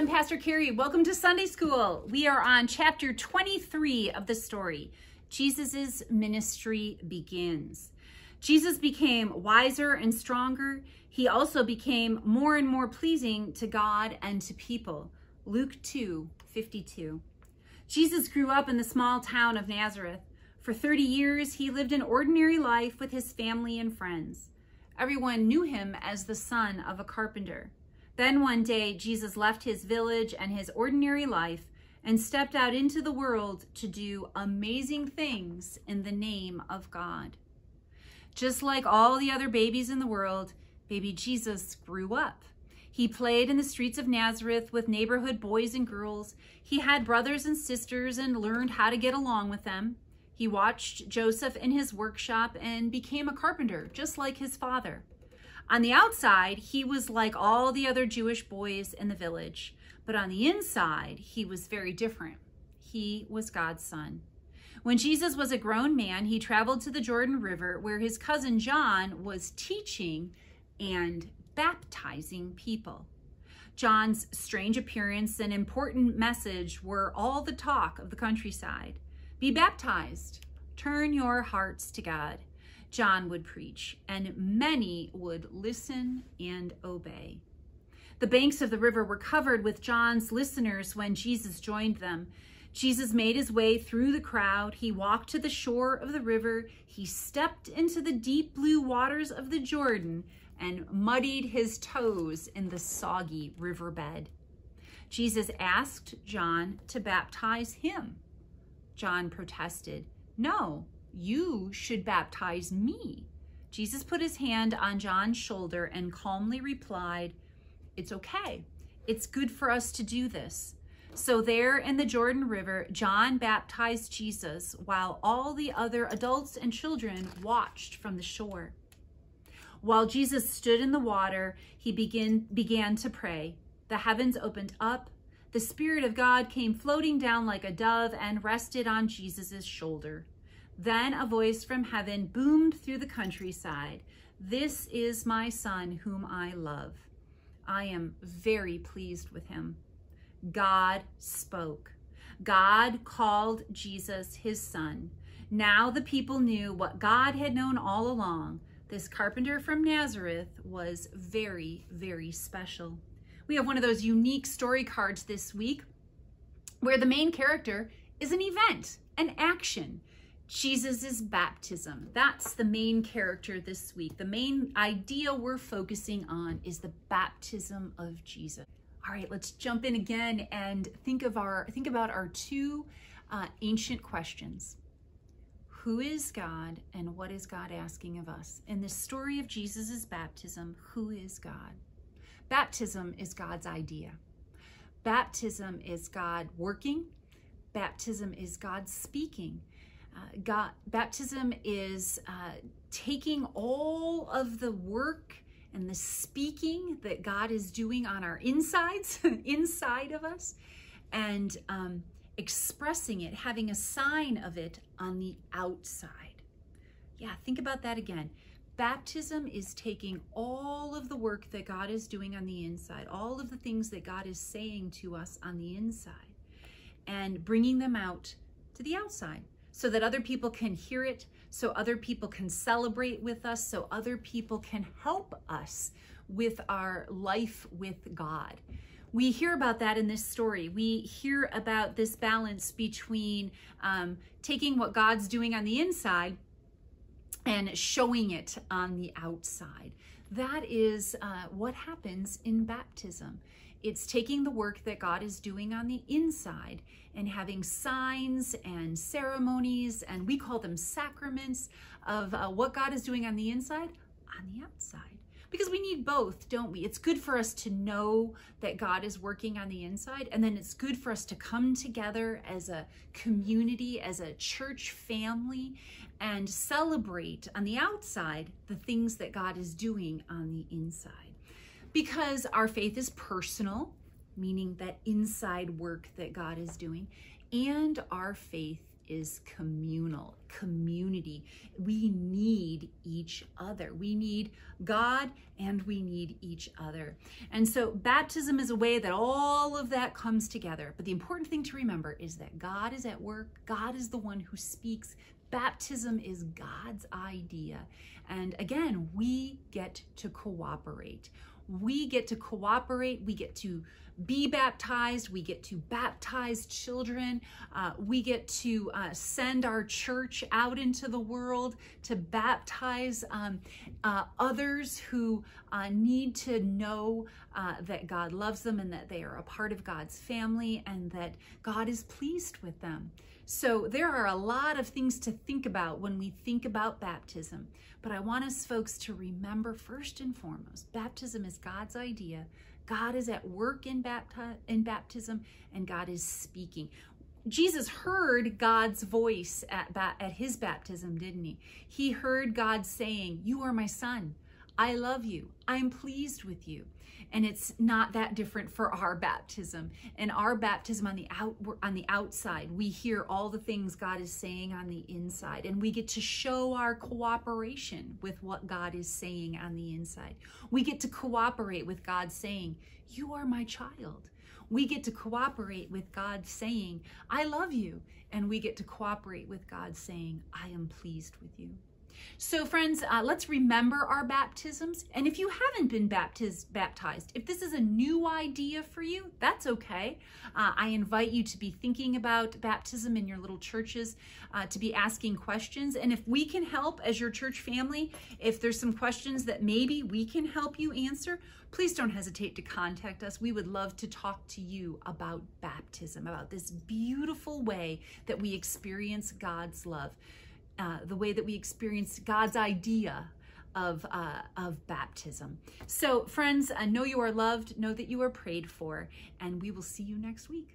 I'm Pastor Carrie. Welcome to Sunday School. We are on chapter 23 of the story. Jesus' ministry begins. Jesus became wiser and stronger. He also became more and more pleasing to God and to people. Luke 2:52. Jesus grew up in the small town of Nazareth. For 30 years, he lived an ordinary life with his family and friends. Everyone knew him as the son of a carpenter. Then one day, Jesus left his village and his ordinary life and stepped out into the world to do amazing things in the name of God. Just like all the other babies in the world, baby Jesus grew up. He played in the streets of Nazareth with neighborhood boys and girls. He had brothers and sisters and learned how to get along with them. He watched Joseph in his workshop and became a carpenter, just like his father. On the outside, he was like all the other Jewish boys in the village, but on the inside, he was very different. He was God's son. When Jesus was a grown man, he traveled to the Jordan River where his cousin John was teaching and baptizing people. John's strange appearance and important message were all the talk of the countryside. Be baptized, turn your hearts to God, John would preach, and many would listen and obey. The banks of the river were covered with John's listeners when Jesus joined them. Jesus made his way through the crowd. He walked to the shore of the river. He stepped into the deep blue waters of the Jordan and muddied his toes in the soggy riverbed. Jesus asked John to baptize him. John protested, "No, you should baptize me." Jesus put his hand on John's shoulder and calmly replied, "It's okay. It's good for us to do this." So there in the Jordan River, John baptized Jesus while all the other adults and children watched from the shore. While Jesus stood in the water, he began to pray. The heavens opened up. The Spirit of God came floating down like a dove and rested on Jesus' shoulder. Then a voice from heaven boomed through the countryside. "This is my son whom I love. I am very pleased with him." God spoke. God called Jesus his son. Now the people knew what God had known all along. This carpenter from Nazareth was very, very special. We have one of those unique story cards this week where the main character is an event, an action. Jesus' baptism. That's the main character this week. The main idea we're focusing on is the baptism of Jesus. All right, let's jump in again and think about our two ancient questions. Who is God and what is God asking of us? In the story of Jesus' baptism, who is God? Baptism is God's idea. Baptism is God working. Baptism is God speaking. Baptism is taking all of the work and the speaking that God is doing on our insides, inside of us, and expressing it, having a sign of it on the outside. Yeah, think about that again. Baptism is taking all of the work that God is doing on the inside, all of the things that God is saying to us on the inside, and bringing them out to the outside so that other people can hear it, so other people can celebrate with us, so other people can help us with our life with God. We hear about that in this story. We hear about this balance between taking what God's doing on the inside and showing it on the outside. That is what happens in baptism. It's taking the work that God is doing on the inside and having signs and ceremonies, and we call them sacraments, of what God is doing on the inside, on the outside. Because we need both, don't we? It's good for us to know that God is working on the inside, and then it's good for us to come together as a community, as a church family, and celebrate on the outside the things that God is doing on the inside. Because our faith is personal, meaning that inside work that God is doing, and our faith is communal, community. We need each other. We need God and we need each other. And so baptism is a way that all of that comes together. But the important thing to remember is that God is at work. God is the one who speaks. Baptism is God's idea. And again, we get to cooperate. We get to cooperate. We get to be baptized. We get to baptize children. We get to send our church out into the world to baptize others who need to know that God loves them and that they are a part of God's family and that God is pleased with them. So there are a lot of things to think about when we think about baptism. But I want us folks to remember first and foremost, baptism is God's idea. God is at work in baptism, and God is speaking. Jesus heard God's voice at his baptism, didn't he? He heard God saying, "You are my son. I love you. I'm pleased with you." And it's not that different for our baptism. And our baptism on the outside, we hear all the things God is saying on the inside, and we get to show our cooperation with what God is saying on the inside. We get to cooperate with God saying, "You are my child." We get to cooperate with God saying, "I love you." And we get to cooperate with God saying, "I am pleased with you." So friends, let's remember our baptisms. And if you haven't been baptized, if this is a new idea for you, that's okay. I invite you to be thinking about baptism in your little churches, to be asking questions. And if we can help as your church family, if there's some questions that maybe we can help you answer, please don't hesitate to contact us. We would love to talk to you about baptism, about this beautiful way that we experience God's love. The way that we experience God's idea of baptism. So friends, know you are loved, know that you are prayed for, and we will see you next week.